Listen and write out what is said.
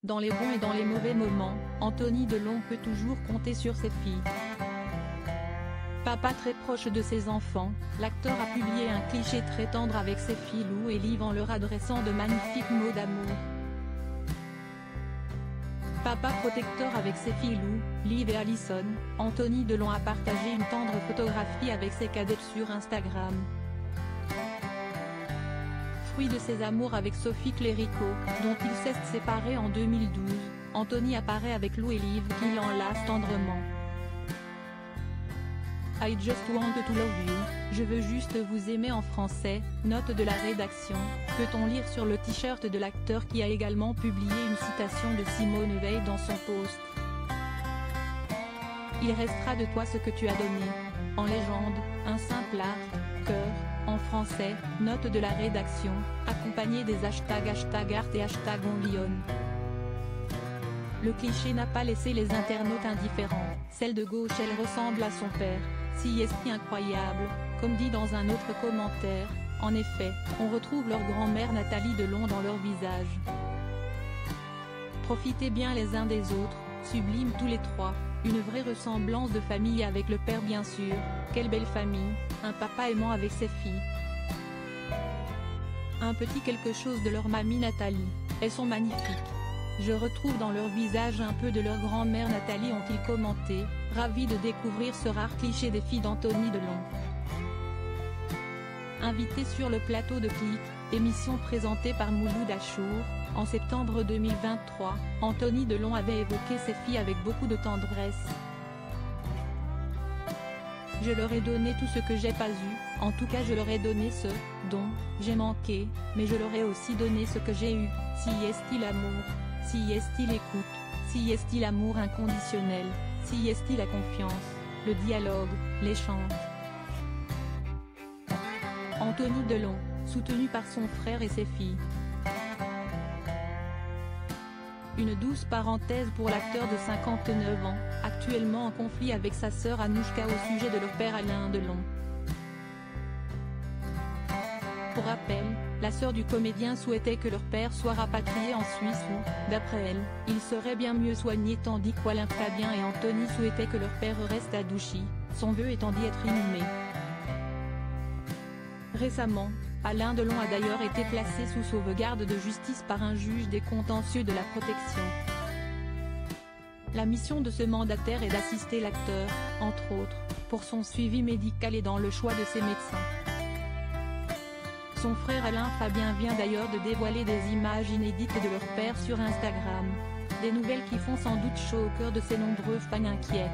Dans les bons et dans les mauvais moments, Anthony Delon peut toujours compter sur ses filles. Papa très proche de ses enfants, l'acteur a publié un cliché très tendre avec ses filles Lou et Liv en leur adressant de magnifiques mots d'amour. Papa protecteur avec ses filles Lou, Liv et Allison, Anthony Delon a partagé une tendre photographie avec ses cadettes sur Instagram. Fruit de ses amours avec Sophie Clérico, dont il s'est séparé en 2012, Anthony apparaît avec Lou et Liv qui l'enlacent tendrement. I just want to love you, je veux juste vous aimer en français, note de la rédaction, peut-on lire sur le t-shirt de l'acteur qui a également publié une citation de Simone Veil dans son post. Il restera de toi ce que tu as donné. En légende, un simple art, cœur, en français, note de la rédaction, accompagné des hashtags #art et #onlyon. Le cliché n'a pas laissé les internautes indifférents, celle de gauche elle ressemble à son père, si est incroyable, comme dit dans un autre commentaire, en effet, on retrouve leur grand-mère Nathalie Delon dans leur visage. Profitez bien les uns des autres, sublimes tous les trois, une vraie ressemblance de famille avec le père bien sûr, quelle belle famille, un papa aimant avec ses filles. Un petit quelque chose de leur mamie Nathalie, elles sont magnifiques. Je retrouve dans leur visage un peu de leur grand-mère Nathalie ont-ils commenté, ravis de découvrir ce rare cliché des filles d'Anthony Delon. Invité sur le plateau de Click, émission présentée par Mouloud Achour, en septembre 2023, Anthony Delon avait évoqué ses filles avec beaucoup de tendresse. Je leur ai donné tout ce que j'ai pas eu, en tout cas je leur ai donné ce dont j'ai manqué, mais je leur ai aussi donné ce que j'ai eu, si est-il amour, si est-il écoute, si est-il amour inconditionnel, si est-il la confiance, le dialogue, l'échange. Anthony Delon, soutenu par son frère et ses filles. Une douce parenthèse pour l'acteur de 59 ans, actuellement en conflit avec sa sœur Anouchka au sujet de leur père Alain Delon. Pour rappel, la sœur du comédien souhaitait que leur père soit rapatrié en Suisse où, d'après elle, il serait bien mieux soigné tandis qu'Alain Fabien et Anthony souhaitaient que leur père reste à Douchy, son vœu étant d'y être inhumé. Récemment, Alain Delon a d'ailleurs été placé sous sauvegarde de justice par un juge des contentieux de la protection. La mission de ce mandataire est d'assister l'acteur, entre autres, pour son suivi médical et dans le choix de ses médecins. Son frère Alain Fabien vient d'ailleurs de dévoiler des images inédites de leur père sur Instagram. Des nouvelles qui font sans doute chaud au cœur de ses nombreux fans inquiets.